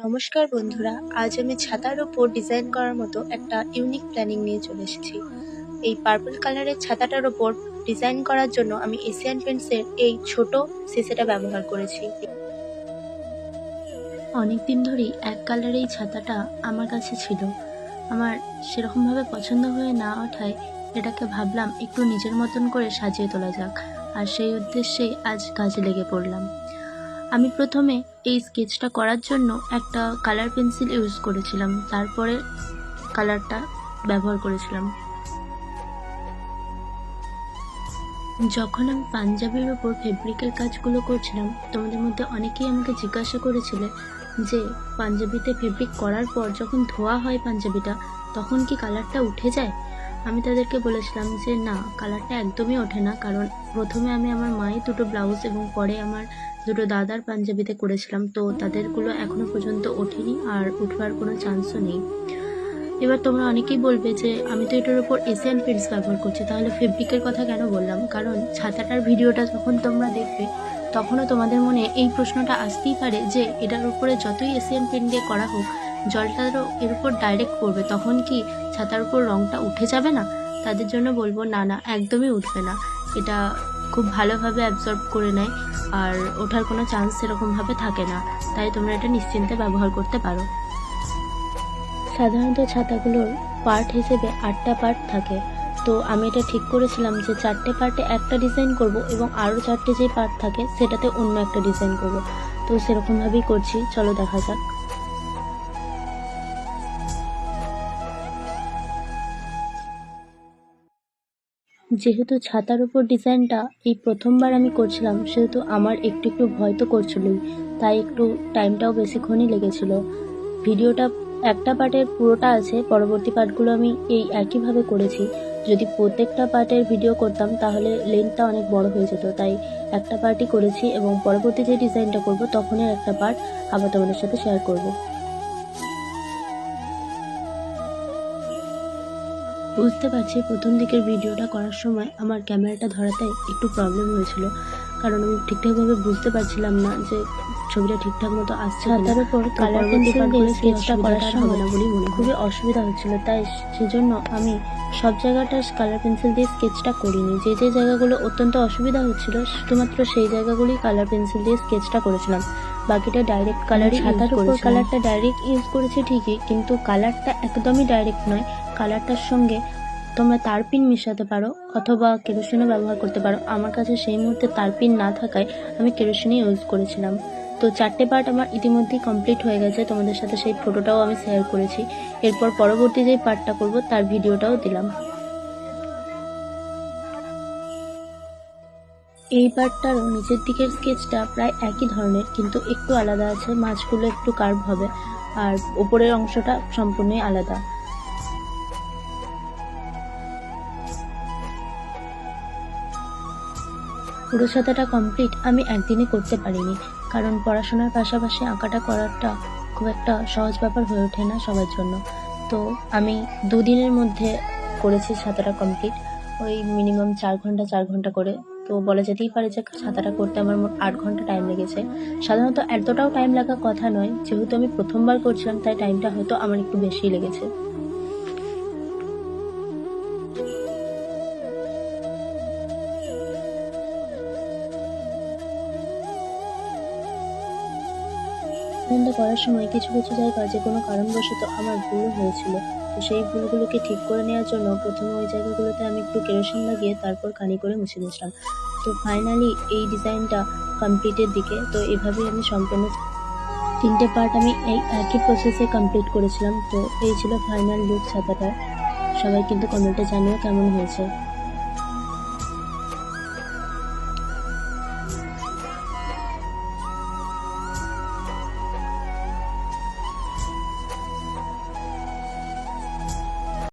নমস্কার বন্ধুরা, আজ আমি ছাতার ওপর ডিজাইন করার মতো একটা ইউনিক প্ল্যানিং নিয়ে চলে এসেছি। এই পার্পল কালারের ছাতাটার ওপর ডিজাইন করার জন্য আমি এশিয়ান পেইন্টসের এই ছোট সিসেটা ব্যবহার করেছি। অনেকদিন ধরেই এক কালারের এই ছাতাটা আমার কাছে ছিল। আমার সেরকমভাবে পছন্দ হয়ে না ওঠায় এটাকে ভাবলাম একটু নিজের মতন করে সাজিয়ে তোলা যাক, আর সেই উদ্দেশ্যে আজ কাজে লেগে পড়লাম। আমি প্রথমে এই স্কেচটা করার জন্য একটা কালার পেন্সিল ইউজ করেছিলাম, তারপরে কালারটা ব্যবহার করেছিলাম। যখন আমি পাঞ্জাবির ওপর ফেব্রিকের কাজগুলো করছিলাম, তোমাদের মধ্যে অনেকেই আমাকে জিজ্ঞাসা করেছিলে যে পাঞ্জাবিতে ফেব্রিক করার পর যখন ধোয়া হয় পাঞ্জাবিটা, তখন কি কালারটা উঠে যায়? আমি তাদেরকে বলেছিলাম যে না, কালারটা একদমই ওঠে না, কারণ প্রথমে আমি আমার মায়ের দুটো ব্লাউজ এবং পরে আমার দুটো দাদার পাঞ্জাবিতে করেছিলাম, তো তাদেরগুলো এখনো পর্যন্ত ওঠেনি আর উঠবার কোনো চান্সও নেই। এবার তোমরা অনেকেই বলবে যে আমি তো এটার উপর এশিয়ান পেইন্টস ব্যবহার করছি, তাহলে ফেব্রিকের কথা কেন বললাম? কারণ ছাতাটার ভিডিওটা যখন তোমরা দেখবে তখনও তোমাদের মনে এই প্রশ্নটা আসতেই পারে যে এটার উপরে যতই এশিয়ান পেইন্ট দিয়ে করা হোক, জলটারও এর উপর ডাইরেক্ট পড়বে, তখন কি ছাতার উপর রঙটা উঠে যাবে না? তাদের জন্য বলবো না না, একদমই উঠবে না। এটা খুব ভালোভাবে অ্যাবজর্ব করে নেয় আর ওঠার কোনো চান্স সেরকমভাবে থাকে না, তাই তোমরা এটা নিশ্চিন্তে ব্যবহার করতে পারো। সাধারণত ছাতাগুলোর পার্ট হিসেবে 8টা পার্ট থাকে, তো আমি এটা ঠিক করেছিলাম যে 4টে পার্টে একটা ডিজাইন করব এবং আরও 4টে যে পার্ট থাকে সেটাতে অন্য একটা ডিজাইন করব। তো সেরকমভাবেই করছি, চলো দেখা যাক। যেহেতু ছাতার উপর ডিজাইনটা এই প্রথমবার আমি করছিলাম, সেহেতু আমার একটু একটু ভয় তো করছিলই, তাই একটু টাইমটাও বেশিক্ষণই লেগেছিল। ভিডিওটা একটা পার্টের পুরোটা আছে, পরবর্তী পার্টগুলো আমি এই একইভাবে করেছি। যদি প্রত্যেকটা পার্টের ভিডিও করতাম তাহলে লেন্থটা অনেক বড় হয়ে যেত, তাই একটা পার্টই করেছি এবং পরবর্তী যে ডিজাইনটা করব তখনের একটা পার্ট আবার তোমাদের সাথে শেয়ার করব। বুঝতে পারছি প্রথম দিকের ভিডিওটা করার সময় আমার ক্যামেরাটা ধরাতে একটু প্রবলেম হয়েছিল, কারণ আমি ঠিকঠাকভাবে বুঝতে পারছিলাম না যে ছবিটা ঠিকঠাক মতো আসছে। তার উপর কালার পেন্সিল দিয়ে স্কেচটা করার সময় খুবই অসুবিধা হচ্ছিল, তাই সেজন্য আমি সব জায়গাটা কালার পেন্সিল দিয়ে স্কেচটা করিনি। যে যে জায়গাগুলো অত্যন্ত অসুবিধা হচ্ছিল শুধুমাত্র সেই জায়গাগুলি কালার পেন্সিল দিয়ে স্কেচটা করেছিলাম, বাকিটা ডাইরেক্ট কালারই। ছাতার উপর কালারটা ডাইরেক্ট ইউজ করেছি ঠিকই, কিন্তু কালারটা একদমই ডাইরেক্ট নয়। কালারটার সঙ্গে তোমরা তারপিন মেশাতে পারো অথবা কেরোসিনও ব্যবহার করতে পারো। আমার কাছে সেই মুহূর্তে তারপিন না থাকায় আমি কেরোসিনই ইউজ করেছিলাম। তো 4টে পার্ট আমার ইতিমধ্যেই কমপ্লিট হয়ে গেছে, তোমাদের সাথে সেই ফটোটাও আমি শেয়ার করেছি। এরপর পরবর্তী যে পার্টটা করব তার ভিডিওটাও দিলাম। এই পার্টটারও নিচের দিকের স্কেচটা প্রায় একই ধরনের, কিন্তু একটু আলাদা আছে। মাছগুলো একটু কার্ভ হবে আর উপরের অংশটা সম্পূর্ণই আলাদা। পুরো ছাতাটা কমপ্লিট আমি একদিনে করতে পারিনি, কারণ পড়াশোনার পাশাপাশি আঁকাটা করাটা খুব একটা সহজ ব্যাপার হয়ে ওঠে না সবার জন্য। তো আমি 2 দিনের মধ্যে করেছি ছাতাটা কমপ্লিট, ওই মিনিমাম 4 ঘন্টা করে। তো বলা যেতেই পারে যে ছাতাটা করতে আমার মোট 8 ঘন্টা টাইম লেগেছে। সাধারণত এতটাও টাইম লাগার কথা নয়, যেহেতু আমি প্রথমবার করছিলাম তাই টাইমটা হয়তো আমার একটু বেশিই লেগেছে। ডিজাইনটা করার সময় কিছু কিছু জায়গায় যে কোনো কারণবশত আমার ভুল হয়েছিল, তো সেই ভুলগুলোকে ঠিক করে নেওয়ার জন্য প্রথমে ওই জায়গাগুলোতে আমি একটু কেরোসিন লাগিয়ে তারপর কানি করে মুছে দিয়েছিলাম। তো ফাইনালি এই ডিজাইনটা কমপ্লিটের দিকে। তো এভাবেই আমি সম্পূর্ণ 3টে পার্ট আমি এই একই প্রসেসে কমপ্লিট করেছিলাম। তো এই ছিল ফাইনাল লুক ছাতাটার। সবাই কিন্তু কমেন্টে জানিও কেমন হয়েছে।